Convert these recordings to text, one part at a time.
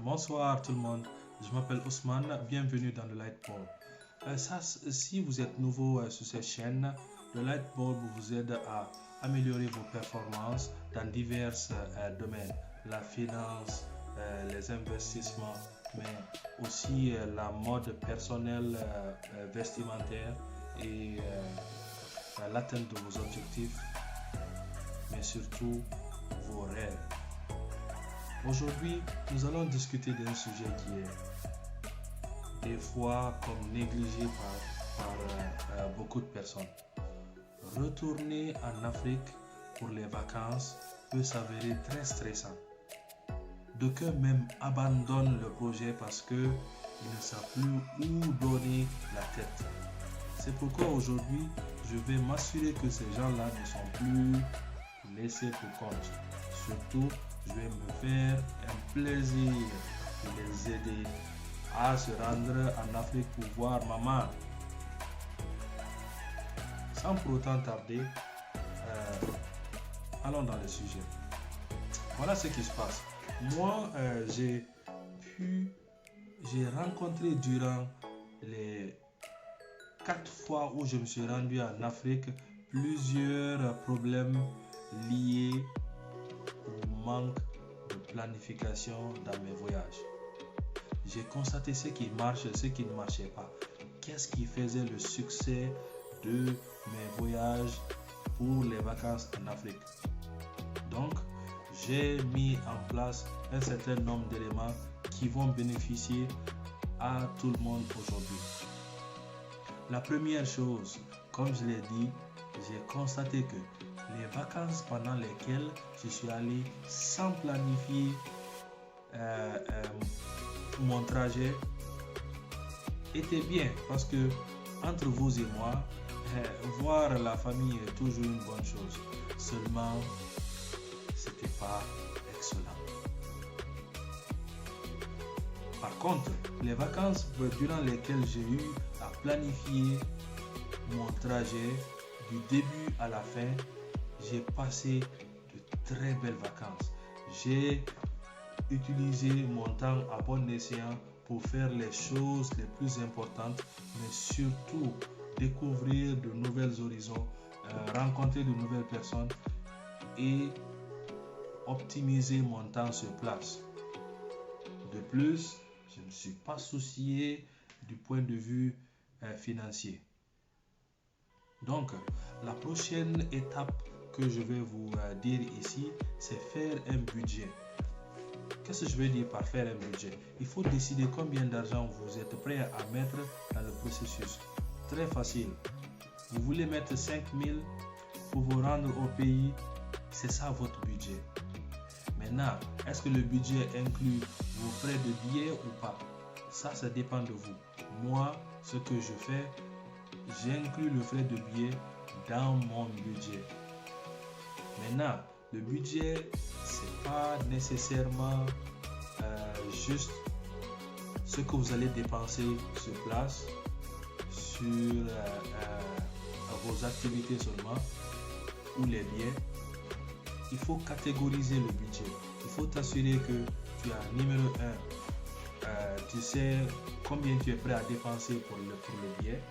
Bonsoir tout le monde, je m'appelle Ousmane, bienvenue dans le Lightball. Si vous êtes nouveau sur cette chaîne, le Lightball vous aide à améliorer vos performances dans divers domaines, la finance, les investissements, mais aussi la mode personnelle, vestimentaire et l'atteinte de vos objectifs, mais surtout vos rêves. Aujourd'hui, nous allons discuter d'un sujet qui est des fois comme négligé par beaucoup de personnes. Retourner en Afrique pour les vacances peut s'avérer très stressant. D'aucuns même abandonnent le projet parce qu'ils ne savent plus où donner la tête. C'est pourquoi aujourd'hui, je vais m'assurer que ces gens-là ne sont plus laissés pour compte. Surtout, je vais me faire un plaisir de les aider à se rendre en Afrique pour voir maman. Sans pour autant tarder, allons dans le sujet. Voilà ce qui se passe. Moi, j'ai rencontré durant les 4 fois où je me suis rendu en Afrique plusieurs problèmes liés au manque de planification dans mes voyages. J'ai constaté ce qui marche et ce qui ne marchait pas. Qu'est-ce qui faisait le succès de mes voyages pour les vacances en Afrique? Donc, j'ai mis en place un certain nombre d'éléments qui vont bénéficier à tout le monde aujourd'hui. La première chose, comme je l'ai dit, j'ai constaté que les vacances pendant lesquelles je suis allé sans planifier mon trajet étaient bien parce que entre vous et moi, voir la famille est toujours une bonne chose. Seulement, c'était pas excellent. Par contre, les vacances durant lesquelles j'ai eu à planifier mon trajet du début à la fin, j'ai passé de très belles vacances. J'ai utilisé mon temps à bon escient pour faire les choses les plus importantes, mais surtout découvrir de nouveaux horizons, rencontrer de nouvelles personnes et optimiser mon temps sur place. De plus, je ne me suis pas soucié du point de vue financier. Donc, la prochaine étape que je vais vous dire ici, c'est faire un budget. Qu'est-ce que je veux dire par faire un budget? Il faut décider combien d'argent vous êtes prêt à mettre dans le processus. Très facile. Vous voulez mettre 5 000 pour vous rendre au pays, c'est ça votre budget. Maintenant, est-ce que le budget inclut vos frais de billet ou pas? Ça dépend de vous. Moi, ce que je fais, j'inclus le frais de billet dans mon budget. Maintenant, le budget, c'est pas nécessairement juste ce que vous allez dépenser sur place, sur vos activités seulement ou les billets. Il faut catégoriser le budget. Il faut t'assurer que tu as numéro 1, tu sais combien tu es prêt à dépenser pour le billet.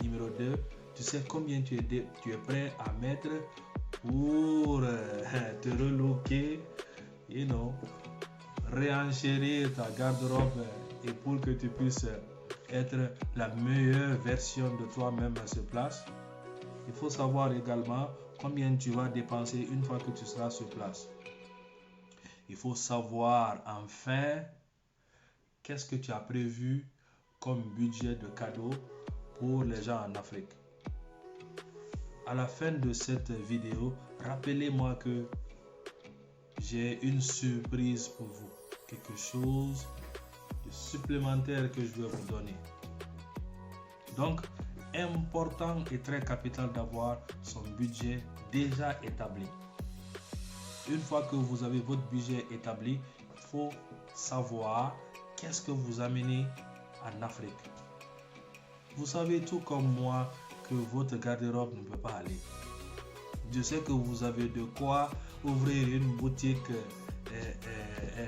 Numéro 2, tu sais combien tu es prêt à mettre pour te relooker, réenchérir ta garde-robe et pour que tu puisses être la meilleure version de toi-même sur place. Il faut savoir également combien tu vas dépenser une fois que tu seras sur place. Il faut savoir enfin qu'est-ce que tu as prévu comme budget de cadeau pour les gens en Afrique. À la fin de cette vidéo, rappelez-moi que j'ai une surprise pour vous. Quelque chose de supplémentaire que je vais vous donner. Donc, important et très capital d'avoir son budget déjà établi. Une fois que vous avez votre budget établi, il faut savoir qu'est-ce que vous amenez en Afrique. Vous savez tout comme moi que votre garde-robe ne peut pas aller. Je sais que vous avez de quoi ouvrir une boutique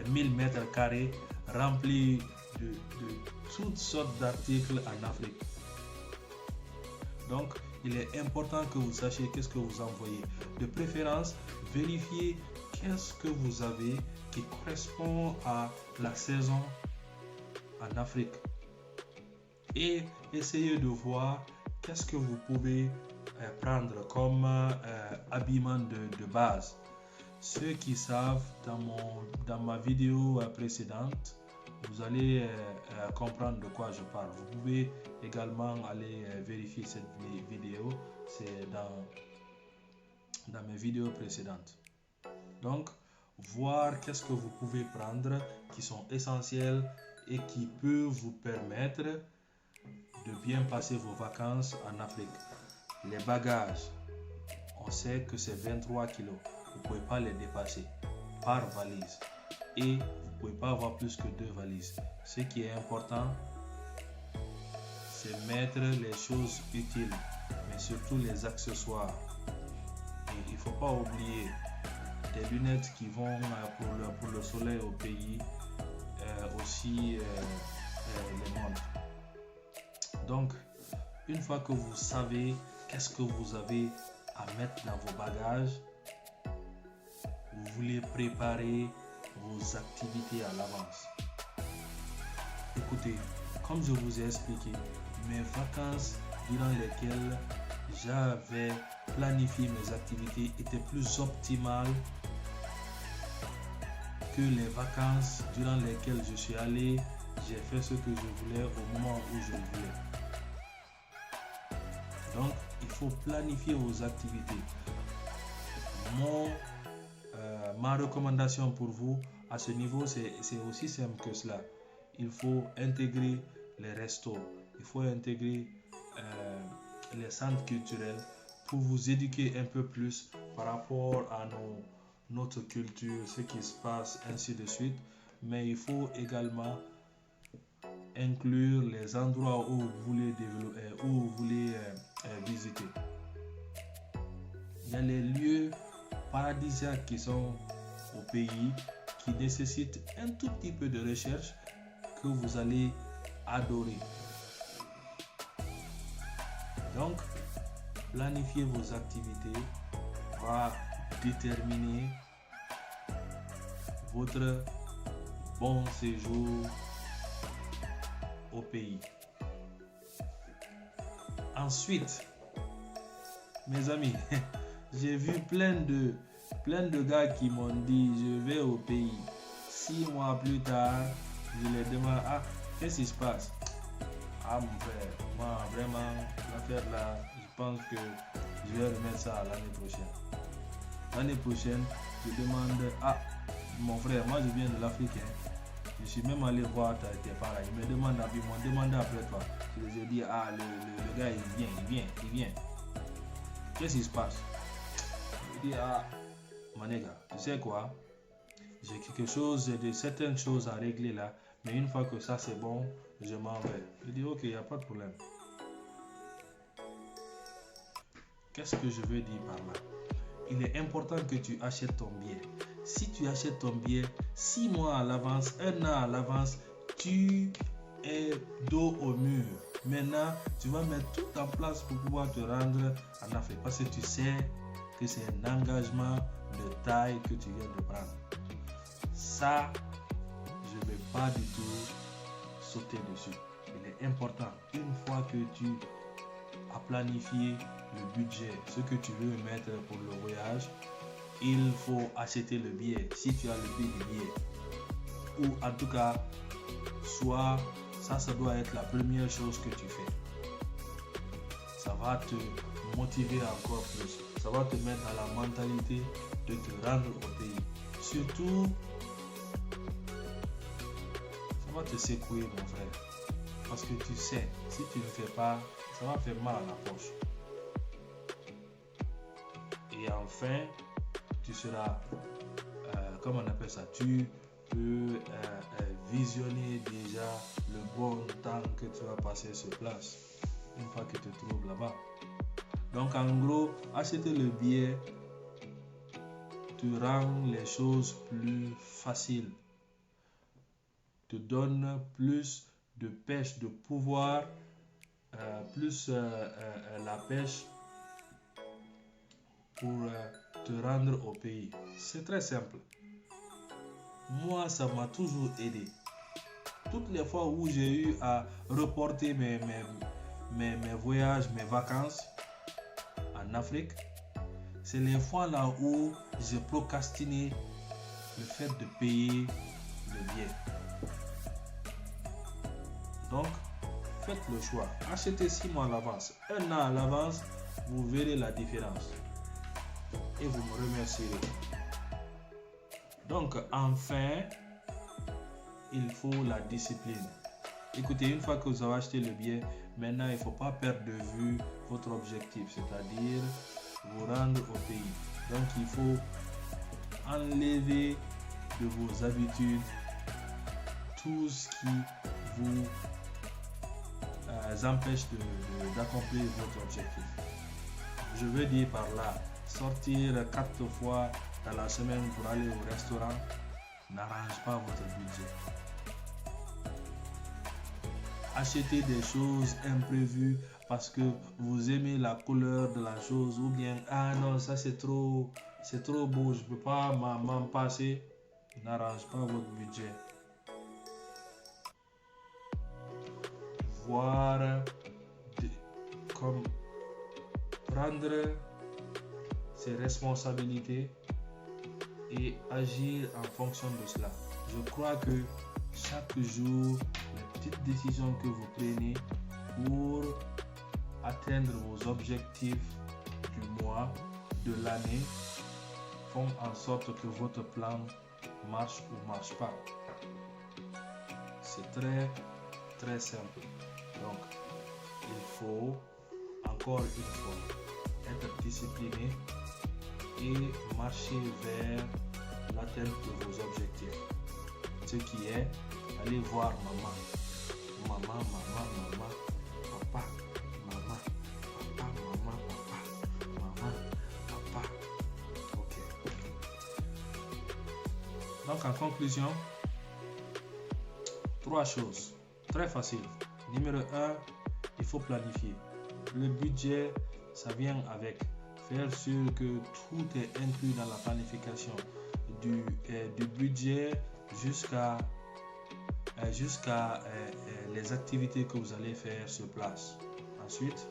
1000 mètres carrés rempli de toutes sortes d'articles en Afrique. Donc, il est important que vous sachiez qu'est-ce que vous envoyez. De préférence, vérifiez qu'est-ce que vous avez qui correspond à la saison en Afrique. Et essayez de voir qu'est-ce que vous pouvez prendre comme habillement de base. Ceux qui savent, dans ma vidéo précédente, vous allez comprendre de quoi je parle. Vous pouvez également aller vérifier cette vidéo, c'est dans mes vidéos précédentes. Donc, voir qu'est-ce que vous pouvez prendre qui sont essentiels et qui peuvent vous permettre de bien passer vos vacances en Afrique. Les bagages, on sait que c'est 23 kilos. Vous ne pouvez pas les dépasser par valise. Et vous ne pouvez pas avoir plus que 2 valises. Ce qui est important, c'est mettre les choses utiles, mais surtout les accessoires. Et il ne faut pas oublier des lunettes qui vont pour le soleil au pays, aussi les montres. Donc, une fois que vous savez qu'est-ce que vous avez à mettre dans vos bagages, vous voulez préparer vos activités à l'avance. Écoutez, comme je vous ai expliqué, mes vacances durant lesquelles j'avais planifié mes activités étaient plus optimales que les vacances durant lesquelles je suis allé, j'ai fait ce que je voulais au moment où je le voulais. Donc, il faut planifier vos activités. Ma recommandation pour vous à ce niveau, c'est aussi simple que cela. Il faut intégrer les restos, il faut intégrer les centres culturels pour vous éduquer un peu plus par rapport à notre culture, ce qui se passe, ainsi de suite. Mais il faut également inclure les endroits où vous voulez visiter. Il y a les lieux paradisiaques qui sont au pays, qui nécessitent un tout petit peu de recherche que vous allez adorer. Donc, planifier vos activités va déterminer votre bon séjour au pays. Ensuite, mes amis, j'ai vu plein de gars qui m'ont dit je vais au pays. 6 mois plus tard, je les demande qu'est-ce qui se passe? Mon frère, moi vraiment l'affaire là, je pense que je vais remettre ça à l'année prochaine. L'année prochaine, je demande mon frère, moi je viens de l'Afrique. Je suis même allé voir tes parents. Ils me demandent après toi. Je les ai dit le gars il vient. Qu'est-ce qui se passe? Je dis Manéga, tu sais quoi? J'ai quelque chose, certaines choses à régler là. Mais une fois que ça c'est bon, je m'en vais. Je dis ok, il n'y a pas de problème. Qu'est-ce que je veux dire par là? Il est important que tu achètes ton billet. Si tu achètes ton billet 6 mois à l'avance, 1 an à l'avance, tu es dos au mur. Maintenant, tu vas mettre tout en place pour pouvoir te rendre en Afrique. Parce que tu sais que c'est un engagement de taille que tu viens de prendre. Ça, je ne vais pas du tout sauter dessus. Il est important, une fois que tu as planifié le budget, ce que tu veux mettre pour le voyage, il faut acheter le billet, si tu as le prix du billet. Ou en tout cas, soit ça doit être la première chose que tu fais. Ça va te motiver encore plus. Ça va te mettre dans la mentalité de te rendre au pays. Surtout, ça va te secouer, mon frère. Parce que tu sais, si tu ne fais pas, ça va faire mal à la poche. Et enfin, tu seras, comment on appelle ça, tu peux visionner déjà le bon temps que tu vas passer sur place une fois que tu te trouves là-bas. Donc en gros, acheter le billet te rend les choses plus faciles, te donne plus de pêche, de pouvoir, plus la pêche pour te rendre au pays. C'est très simple. Moi, ça m'a toujours aidé. Toutes les fois où j'ai eu à reporter mes voyages, mes vacances en Afrique, c'est les fois là où j'ai procrastiné le fait de payer le billet. Donc, faites le choix. Achetez 6 mois à l'avance, 1 an à l'avance, vous verrez la différence. Et vous me remercierez. Donc, enfin, il faut la discipline. Écoutez, une fois que vous avez acheté le billet, maintenant, il ne faut pas perdre de vue votre objectif, c'est-à-dire vous rendre au pays. Donc, il faut enlever de vos habitudes tout ce qui vous empêche d'accomplir votre objectif. Je veux dire par là, sortir 4 fois dans la semaine pour aller au restaurant n'arrange pas votre budget. Acheter des choses imprévues parce que vous aimez la couleur de la chose ou bien ah non ça c'est trop beau, je peux pas m'en passer, n'arrange pas votre budget. Voir comme prendre ses responsabilités et agir en fonction de cela. Je crois que chaque jour, les petites décisions que vous prenez pour atteindre vos objectifs du mois, de l'année, font en sorte que votre plan marche ou ne marche pas. C'est très, très simple. Donc, il faut, encore une fois, être discipliné et marcher vers l'atteinte de vos objectifs. Ce qui est, allez voir maman, papa, papa. Ok. Donc, en conclusion, 3 choses très faciles. Numéro 1, il faut planifier. Le budget, ça vient avec. Faire sûr que tout est inclus dans la planification du budget jusqu'à les activités que vous allez faire sur place. Ensuite,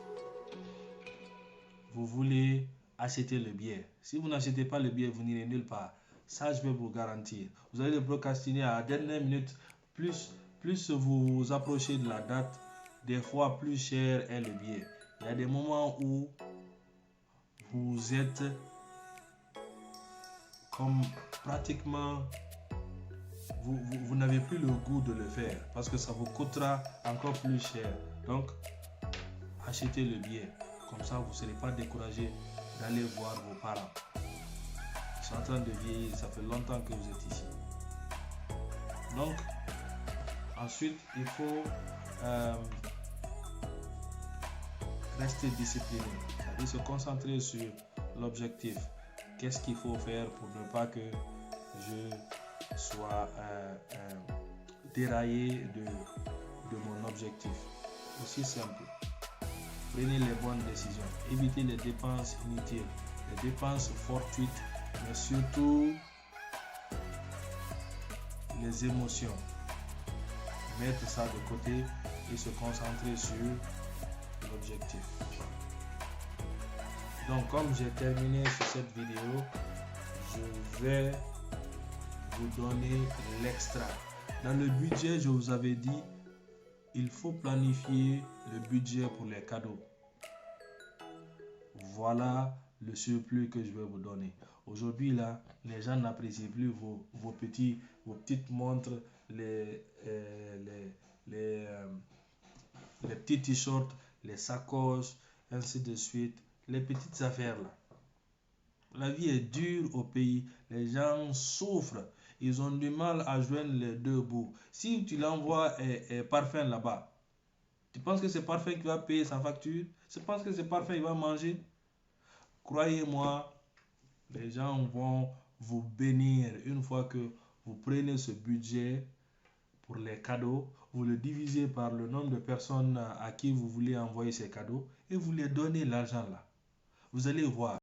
vous voulez acheter le billet. Si vous n'achetez pas le billet, vous n'irez nulle part. Ça, je vais vous garantir. Vous allez le procrastiner à la dernière minute. Plus vous vous approchez de la date, des fois plus cher est le billet. Il y a des moments où vous êtes comme pratiquement, vous n'avez plus le goût de le faire parce que ça vous coûtera encore plus cher. Donc, achetez le billet. Comme ça, vous ne serez pas découragé d'aller voir vos parents. Ils sont en train de vieillir, ça fait longtemps que vous êtes ici. Donc, ensuite, il faut rester discipliné, c'est-à-dire se concentrer sur l'objectif. Qu'est-ce qu'il faut faire pour ne pas que je sois déraillé de mon objectif? Aussi simple. Prenez les bonnes décisions. Évitez les dépenses inutiles, les dépenses fortuites, mais surtout les émotions. Mettre ça de côté et se concentrer sur l'objectif. Donc, comme j'ai terminé sur cette vidéo, je vais vous donner l'extra. Dans le budget, je vous avais dit, il faut planifier le budget pour les cadeaux. Voilà le surplus que je vais vous donner. Aujourd'hui, là, les gens n'apprécient plus vos petites montres, les petits t-shirts, les sacoches, ainsi de suite, les petites affaires là. La vie est dure au pays, les gens souffrent, ils ont du mal à joindre les deux bouts. Si tu l'envoies parfum là-bas, tu penses que c'est parfum qui va payer sa facture? Tu penses que c'est parfum qu'il va manger? Croyez-moi, les gens vont vous bénir une fois que vous prenez ce budget pour les cadeaux, vous le divisez par le nombre de personnes à qui vous voulez envoyer ces cadeaux et vous les donnez l'argent là. Vous allez voir.